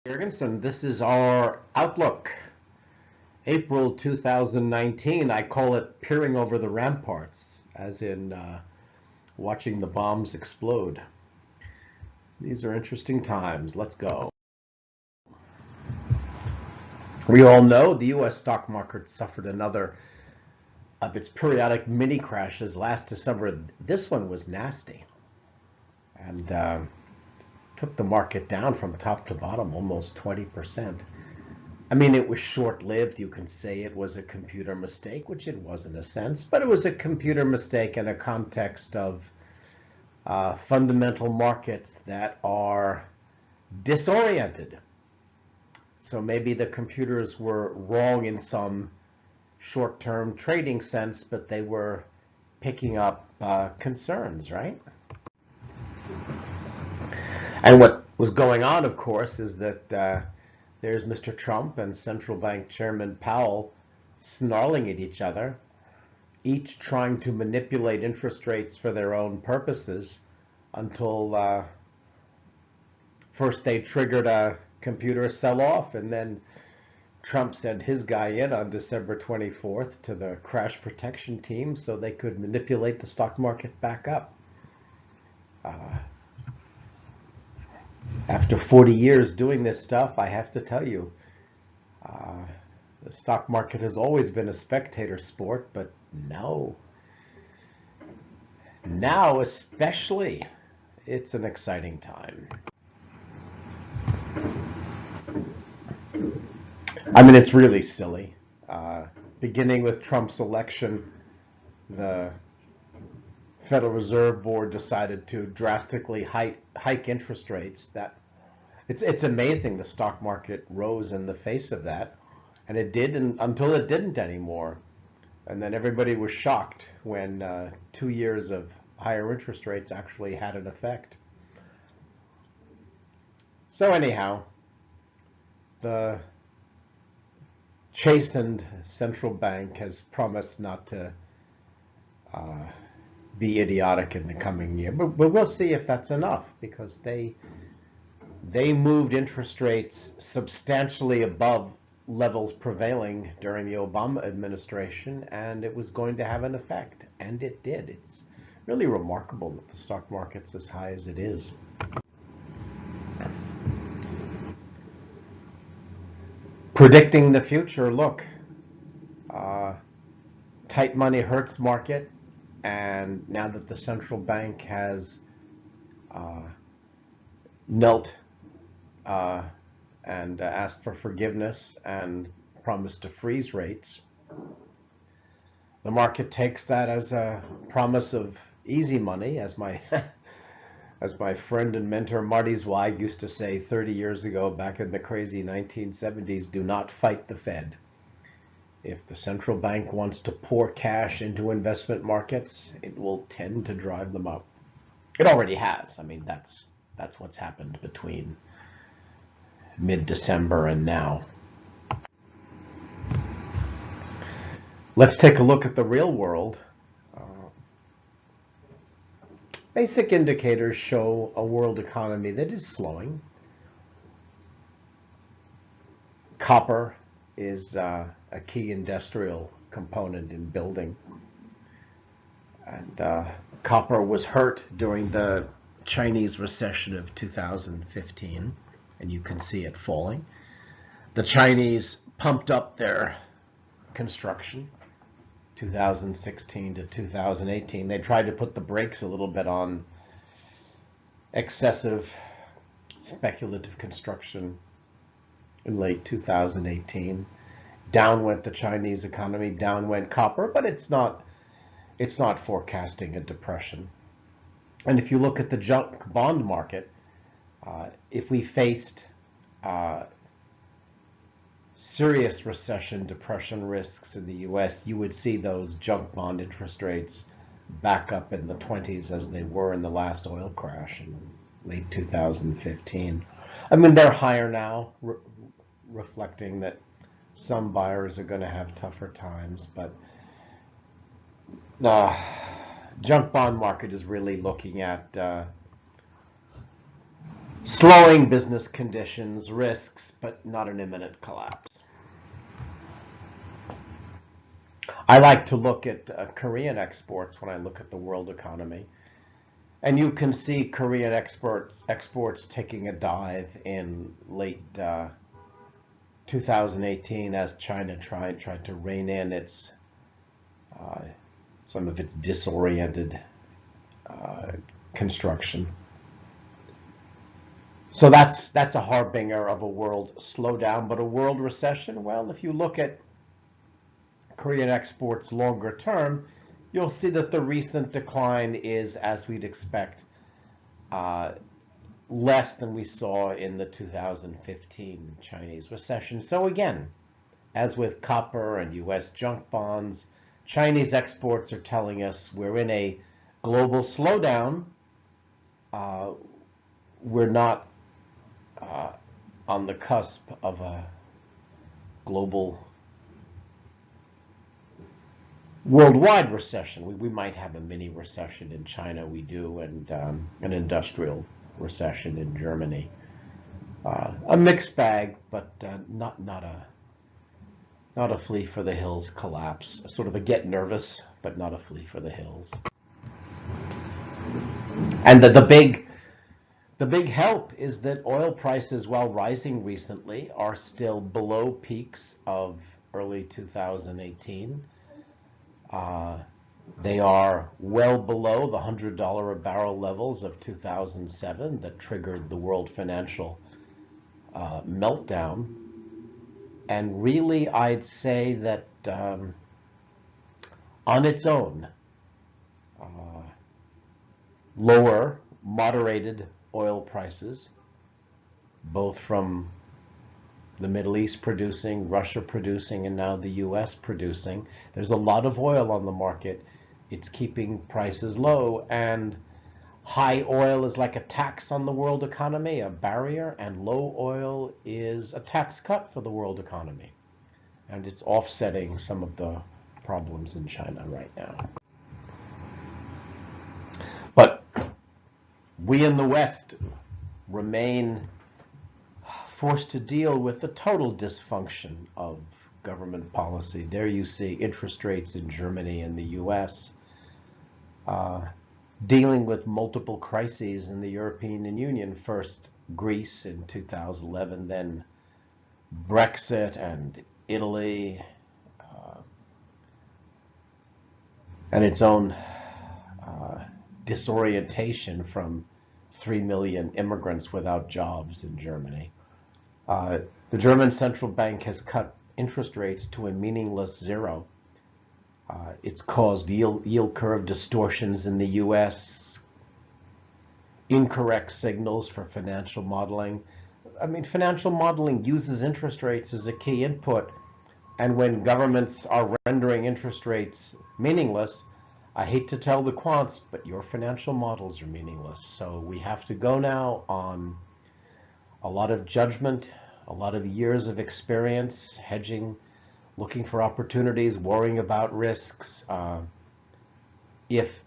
Jurgensen, this is our outlook. April 2019, I call it peering over the ramparts, as in watching the bombs explode. These are interesting times. Let's go. We all know the US stock market suffered another of its periodic mini crashes last December. This one was nasty and took the market down from top to bottom almost 20%. I mean, it was short-lived. You can say it was a computer mistake, which it was in a sense, but it was a computer mistake in a context of fundamental markets that are disoriented. So maybe the computers were wrong in some short-term trading sense, but they were picking up concerns, right? And what was going on, of course, is that there's Mr. Trump and Central Bank Chairman Powell snarling at each other, each trying to manipulate interest rates for their own purposes until first they triggered a computer sell-off, and then Trump sent his guy in on December 24th to the crash protection team so they could manipulate the stock market back up. After 40 years doing this stuff, I have to tell you, the stock market has always been a spectator sport, but now especially, it's an exciting time. I mean, it's really silly. Beginning with Trump's election, the Federal Reserve Board decided to drastically hike interest rates. That it's amazing the stock market rose in the face of that, and it did until it didn't anymore. And then everybody was shocked when 2 years of higher interest rates actually had an effect. So anyhow, the chastened central bank has promised not to be idiotic in the coming year, but we'll see if that's enough, because they moved interest rates substantially above levels prevailing during the Obama administration, and it was going to have an effect, and it did. It's really remarkable that the stock market's as high as it is. Predicting the future, look, tight money hurts market, and now that the central bank has knelt and asked for forgiveness and promised to freeze rates, the market takes that as a promise of easy money, as my as my friend and mentor Marty Zweig used to say 30 years ago, back in the crazy 1970s, do not fight the Fed. If the central bank wants to pour cash into investment markets, it will tend to drive them up. It already has. I mean, that's what's happened between mid-December and now. Let's take a look at the real world. Basic indicators show a world economy that is slowing. Copper is a key industrial component in building. And copper was hurt during the Chinese recession of 2015, and you can see it falling. The Chinese pumped up their construction 2016 to 2018. They tried to put the brakes a little bit on excessive speculative construction in late 2018. Down went the Chinese economy, down went copper, but it's not forecasting a depression. And if you look at the junk bond market, if we faced serious recession, depression risks in the US, you would see those junk bond interest rates back up in the 20s as they were in the last oil crash in late 2015. I mean, they're higher now, reflecting that some buyers are going to have tougher times, but the junk bond market is really looking at slowing business conditions, risks, but not an imminent collapse. I like to look at Korean exports when I look at the world economy. And you can see Korean exports taking a dive in late 2018 as China tried to rein in its some of its disoriented construction. So that's a harbinger of a world slowdown, but a world recession. Well, if you look at Korean exports longer term, you'll see that the recent decline is, as we'd expect, less than we saw in the 2015 Chinese recession. So again, as with copper and US junk bonds, Chinese exports are telling us we're in a global slowdown. We're not on the cusp of a global worldwide recession. We might have a mini recession in China, we do, and an industrial recession in Germany. A mixed bag, but not a flee for the hills collapse. Sort of a get nervous, but not a flee for the hills. And the big help is that oil prices, while rising recently, are still below peaks of early 2018. They are well below the $100 a barrel levels of 2007 that triggered the world financial meltdown. And really, I'd say that on its own, lower, moderated oil prices, both from the Middle East producing, Russia producing, and now the US producing. There's a lot of oil on the market. It's keeping prices low, and high oil is like a tax on the world economy, a barrier, and low oil is a tax cut for the world economy. And it's offsetting some of the problems in China right now. But we in the West remain forced to deal with the total dysfunction of government policy. There you see interest rates in Germany and the US, dealing with multiple crises in the European Union. First Greece in 2011, then Brexit and Italy, and its own disorientation from 3 million immigrants without jobs in Germany. The German central bank has cut interest rates to a meaningless zero. It's caused yield curve distortions in the US, incorrect signals for financial modeling. I mean, financial modeling uses interest rates as a key input, and when governments are rendering interest rates meaningless, I hate to tell the quants, but your financial models are meaningless. So we have to go now on a lot of judgment, a lot of years of experience, hedging, looking for opportunities, worrying about risks. If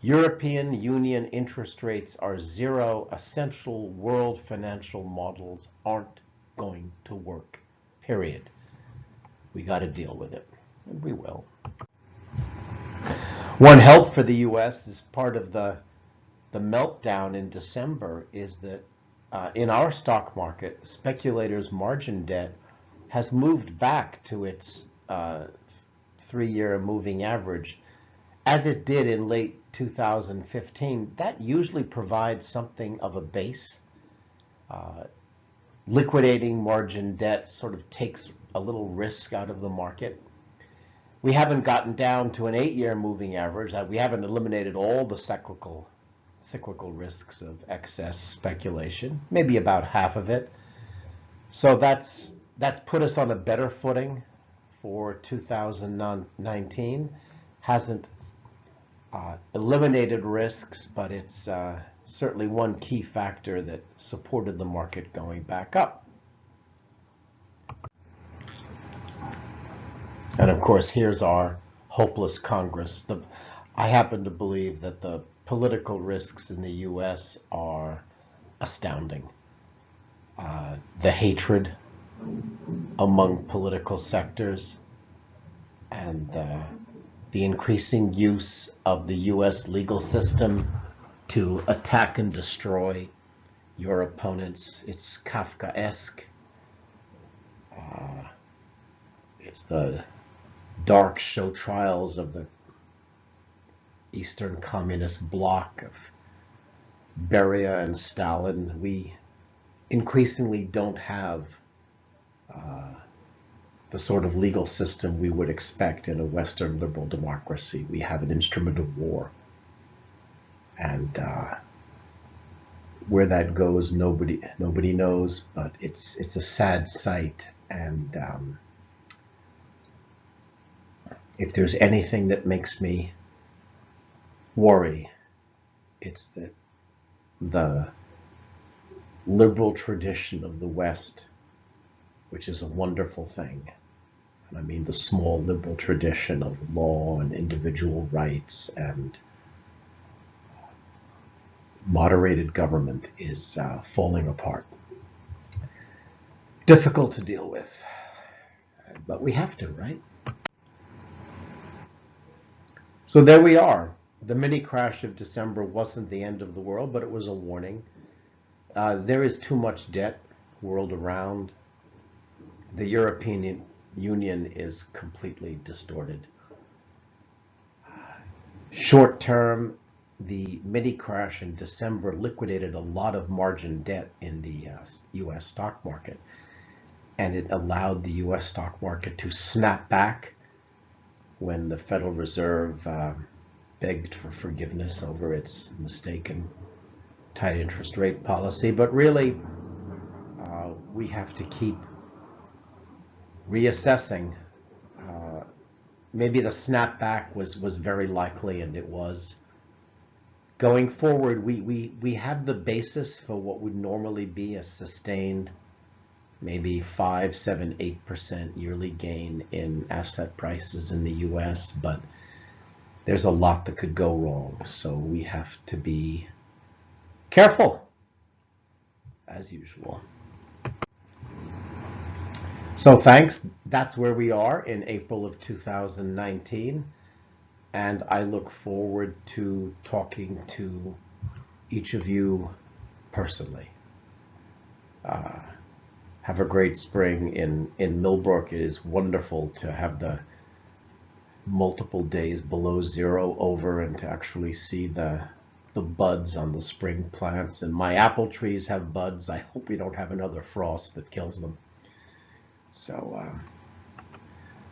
European Union interest rates are zero, essential world financial models aren't going to work, period. We got to deal with it, and we will. One help for the US as part of the meltdown in December is that in our stock market, speculators' margin debt has moved back to its 3-year moving average, as it did in late 2015. That usually provides something of a base. Liquidating margin debt sort of takes a little risk out of the market. We haven't gotten down to an 8-year moving average. We haven't eliminated all the cyclical risks of excess speculation, maybe about half of it. So that's put us on a better footing for 2019. Hasn't eliminated risks, but it's certainly one key factor that supported the market going back up. And of course, here's our hopeless Congress. I happen to believe that the political risks in the US are astounding. The hatred among political sectors and the increasing use of the U.S. legal system to attack and destroy your opponents. It's Kafkaesque. It's the dark show trials of the Eastern Communist Bloc of Beria and Stalin. We increasingly don't have the sort of legal system we would expect in a Western liberal democracy. We have an instrument of war. And where that goes, nobody knows, but it's a sad sight. And if there's anything that makes me worry, it's that the liberal tradition of the West, which is a wonderful thing, and I mean the small liberal tradition of law and individual rights and moderated government, is falling apart. Difficult to deal with, but we have to, right? So there we are. The mini crash of December wasn't the end of the world, but it was a warning. There is too much debt world around. The European Union is completely distorted. Short term, the mini crash in December liquidated a lot of margin debt in the U.S. stock market, and it allowed the U.S. stock market to snap back when the Federal Reserve begged for forgiveness over its mistaken tight interest rate policy. But really, we have to keep reassessing. Maybe the snapback was very likely, and it was. Going forward, we have the basis for what would normally be a sustained maybe 5, 7, 8% yearly gain in asset prices in the US, but there's a lot that could go wrong. So we have to be careful, as usual. So thanks. That's where we are in April of 2019. And I look forward to talking to each of you personally. Have a great spring in Millbrook. It is wonderful to have the multiple days below zero over and to actually see the buds on the spring plants. And my apple trees have buds. I hope we don't have another frost that kills them. So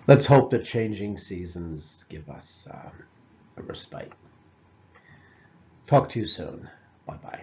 let's hope that changing seasons give us a respite. Talk to you soon. Bye-bye.